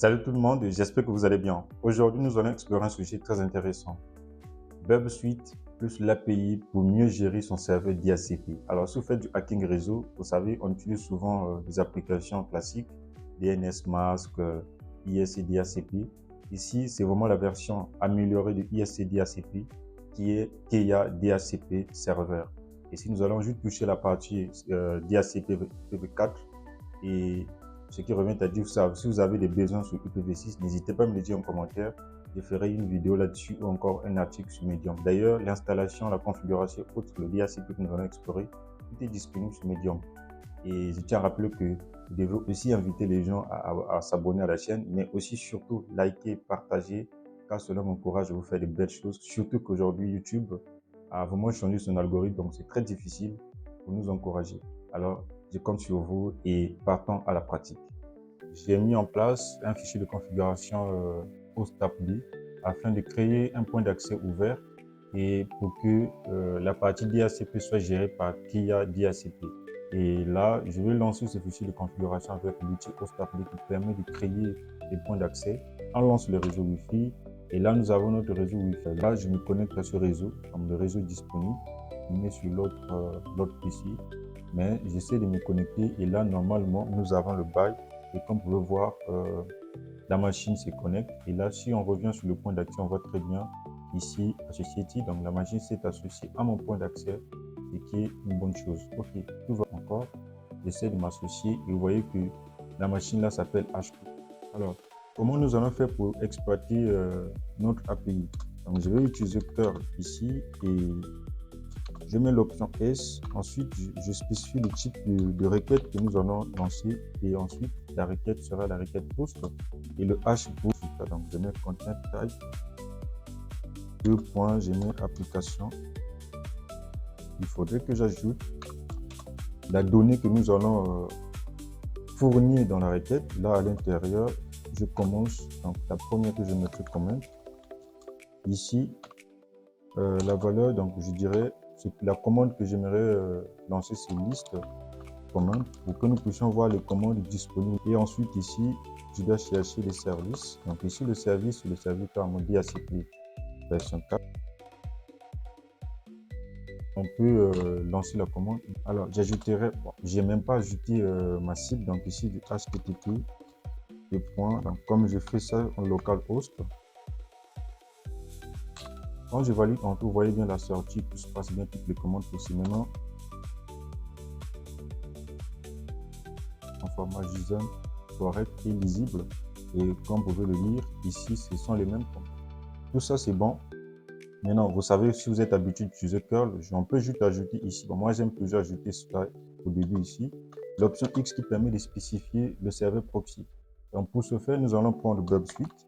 Salut tout le monde, j'espère que vous allez bien. Aujourd'hui, nous allons explorer un sujet très intéressant. Burp Suite plus l'API pour mieux gérer son serveur DHCP. Alors, si vous faites du hacking réseau, vous savez, on utilise souvent des applications classiques, DNSMask, IS et DHCP. Ici, c'est vraiment la version améliorée de IS et DHCP qui est TIA DHCP Server. Ici, nous allons juste toucher la partie DHCP IPv4 et ce qui revient à dire, si vous avez des besoins sur IPv6, n'hésitez pas à me le dire en commentaire. Je ferai une vidéo là-dessus ou encore un article sur Medium. D'ailleurs, l'installation, la configuration, outre le DHCP que nous allons explorer, tout est disponible sur Medium. Et je tiens à rappeler que vous devez aussi inviter les gens à s'abonner à la chaîne, mais aussi surtout liker, partager, car cela m'encourage à vous faire de belles choses. Surtout qu'aujourd'hui, YouTube a vraiment changé son algorithme, donc c'est très difficile pour nous encourager. Alors, je compte sur vous et partons à la pratique. J'ai mis en place un fichier de configuration HostAppD afin de créer un point d'accès ouvert et pour que la partie DHCP soit gérée par TIA DHCP. Et là, je vais lancer ce fichier de configuration avec l'outil HostAppD qui permet de créer des points d'accès. On lance le réseau Wi-Fi et là, nous avons notre réseau Wi-Fi. Là, je me connecte à ce réseau, comme le réseau est disponible. Je mets sur l'autre PC, mais j'essaie de me connecter et là, normalement, nous avons le bail. Et comme vous pouvez voir, la machine se connecte. Et là, si on revient sur le point d'accès, on voit très bien ici, Associated. Donc, la machine s'est associée à mon point d'accès, ce qui est une bonne chose. OK, tout va encore. J'essaie de m'associer et vous voyez que la machine là s'appelle HP. Alors, comment nous allons faire pour exploiter notre API? Donc, je vais utiliser curl ici et je mets l'option S. Ensuite, je spécifie le type de requête que nous allons lancer. Et ensuite, la requête sera la requête post et le hash post. Donc, je mets content type. Je mets application. Il faudrait que j'ajoute la donnée que nous allons fournir dans la requête. Là, à l'intérieur, je commence. Donc, la première que je mettrai comment. Ici, la valeur, donc je dirais, c'est la commande que j'aimerais lancer, c'est liste commande pour que nous puissions voir les commandes disponibles. Et ensuite, ici, je dois chercher les services. Donc, ici, le service, c'est le serviteur en mode DHCP version 4. On peut lancer la commande. Alors, j'ajouterai, bon, j'ai même pas ajouté ma cible. Donc, ici, du HTTP, des points. Donc, comme je fais ça en localhost, quand je valide, vous voyez bien la sortie, tout se passe bien, toutes les commandes possibles. Maintenant, en format JSON correct et lisible. Et comme vous pouvez le lire, ici, ce sont les mêmes commandes. Tout ça, c'est bon. Maintenant, vous savez, si vous êtes habitué d'utiliser curl, on peut juste ajouter ici. Bon, moi, j'aime toujours ajouter cela au début ici. L'option X qui permet de spécifier le serveur proxy. Donc, pour ce faire, nous allons prendre Burp Suite.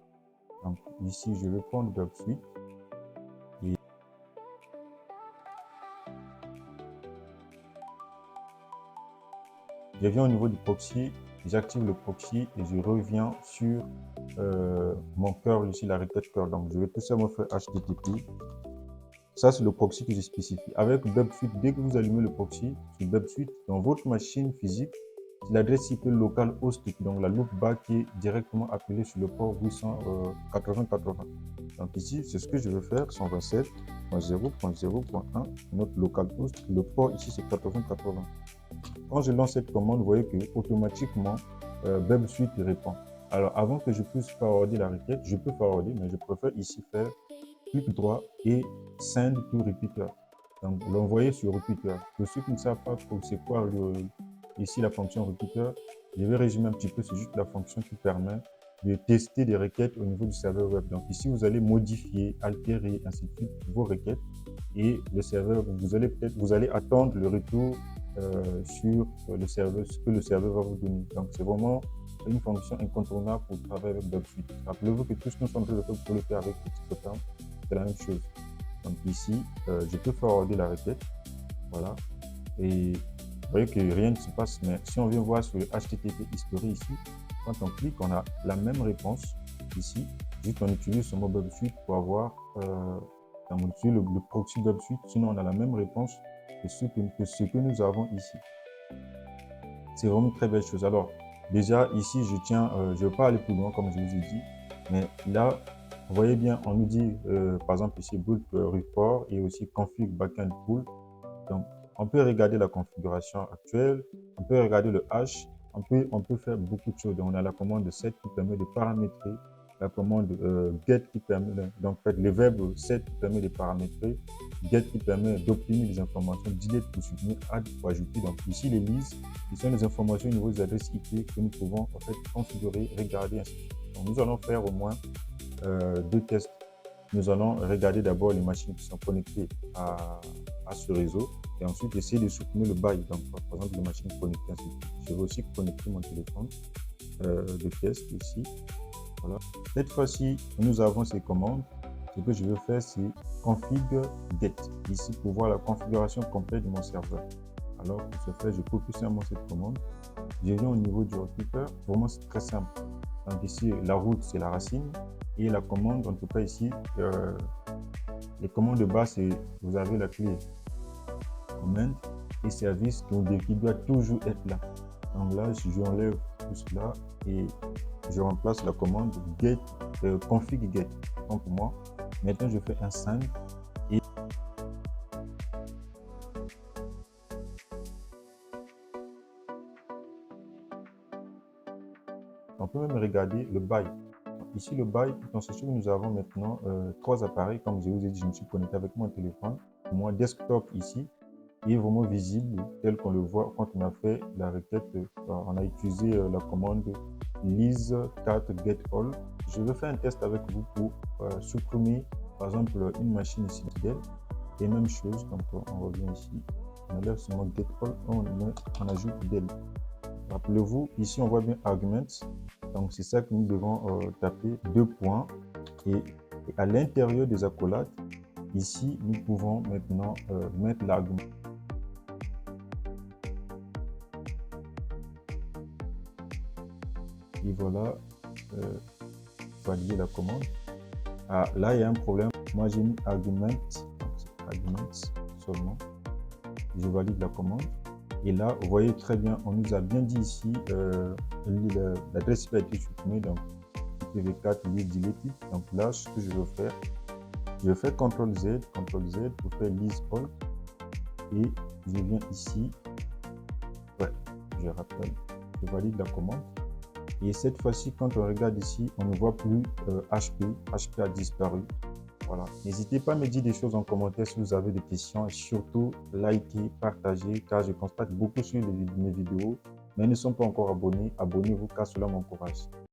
Donc, ici, je vais prendre Burp Suite. Et je viens au niveau du proxy, j'active le proxy et je reviens sur mon curl ici, la requête curl. Donc, je vais tout simplement faire HTTP. Ça, c'est le proxy que j'ai spécifié. Avec Burp Suite, dès que vous allumez le proxy sur Burp Suite, dans votre machine physique, c'est l'adresse IP localhost, donc la loopback qui est directement appelée sur le port 880.80. Donc ici, c'est ce que je vais faire, 127.0.0.1, notre localhost. Le port ici, c'est 80.80. Quand je lance cette commande, vous voyez que automatiquement, Burp Suite répond. Alors, avant que je puisse forwarder la requête, je peux forwarder, mais je préfère ici faire clic droit et send to repeater. Donc, l'envoyer sur repeater. Pour ceux qui ne savent pas c'est quoi ici la fonction repeater, je vais résumer un petit peu. C'est juste la fonction qui permet de tester des requêtes au niveau du serveur web. Donc, ici, vous allez modifier, altérer, ainsi de suite, vos requêtes. Et le serveur, vous allez attendre le retour sur le serveur, ce que le serveur va vous donner. Donc, c'est vraiment une fonction incontournable pour travailler avec Burp Suite. Rappelez-vous que tout ce que nous sommes en train de faire pour le faire avec Xcopam, c'est la même chose. Donc ici, je peux forwarder la requête. Voilà. Et vous voyez que rien ne se passe. Mais si on vient voir sur le HTTP history ici, quand on clique, on a la même réponse ici. Juste on utilise ce mot Burp Suite pour avoir on utilise le proxy Burp Suite. Sinon, on a la même réponse que ce que nous avons ici. C'est vraiment une très belle chose. Alors, Déjà, ici, je ne vais pas aller plus loin, comme je vous ai dit, mais là, vous voyez bien, on nous dit, par exemple, ici, boot report et aussi config backend pool. Donc, on peut regarder la configuration actuelle, on peut regarder le hash, on peut faire beaucoup de choses. Donc, on a la commande set qui permet de paramétrer, la commande get qui permet, donc en fait, le verbe set qui permet de paramétrer, get qui permet d'obtenir des informations, delete pour supprimer, add pour ajouter. Donc, ici, les listes, ce sont les informations au niveau des adresses IP que nous pouvons en fait configurer, regarder, ainsi de suite. Donc, nous allons faire au moins deux tests. Nous allons regarder d'abord les machines qui sont connectées à ce réseau et ensuite essayer de supprimer le bail. Donc, par exemple, les machines connectées. Je vais aussi connecter mon téléphone de test ici. Voilà. Cette fois-ci, nous avons ces commandes. Ce que je veux faire, c'est config get. Ici, pour voir la configuration complète de mon serveur. Alors, pour ce faire, je copie simplement cette commande. Je viens au niveau du recruteur. Vraiment, c'est très simple. Donc ici, la route, c'est la racine. Et la commande, en tout cas ici, les commandes de base, c'est vous avez la clé command et service qui doit toujours être là. Donc là, si je enlève tout cela et je remplace la commande get, config get. Donc pour moi, maintenant je fais un send et on peut même regarder le bail. Ici, le bail, dans ce que nous avons maintenant trois appareils. Comme je vous ai dit, je me suis connecté avec mon téléphone. Mon desktop ici est vraiment visible tel qu'on le voit quand on a fait la requête. On a utilisé la commande list cat get all. Je vais faire un test avec vous pour supprimer, par exemple, une machine ici Dell. Et même chose, donc on revient ici, on enlève seulement get all, on ajoute Dell. Rappelez-vous, ici on voit bien arguments. Donc c'est ça que nous devons taper, deux points. Et à l'intérieur des accolades, ici nous pouvons maintenant mettre l'argument. Et voilà, valider la commande. Ah, là il y a un problème. Moi j'ai mis arguments seulement. Je valide la commande. Et là, vous voyez très bien, on nous a bien dit ici, l'adresse IP a été supprimée, donc IPv4 list deleted. Donc là, ce que je vais faire CTRL Z pour faire list all. Et je viens ici, ouais, je rappelle, je valide la commande. Et cette fois-ci, quand on regarde ici, on ne voit plus HP a disparu. Voilà. N'hésitez pas à me dire des choses en commentaire si vous avez des questions et surtout likez, partagez car je constate beaucoup sur mes vidéos mais ne sont pas encore abonnés. Abonnez-vous car cela m'encourage.